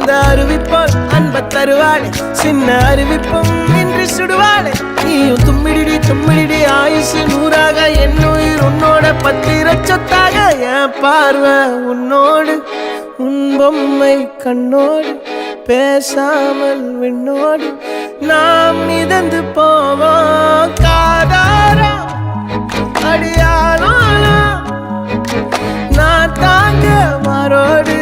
அந்த அறிவிப்பால் அன்ப தருவாளே சின்ன அறிவிப்பும் இன்று சுடுவாளே நீயும் தும்மிடி தும்மிடி ஆயுசு நூறாக என் உயிர் உன்னோட பத்திர சொத்தாக என் பார்வை உன்னோடு உன் பொம்மை கண்ணோடு பேசாமல் விண்ணோடு நாம் மிதந்து போவோம் காதாரா அடியாளோ நான் தாங்க மாறோடு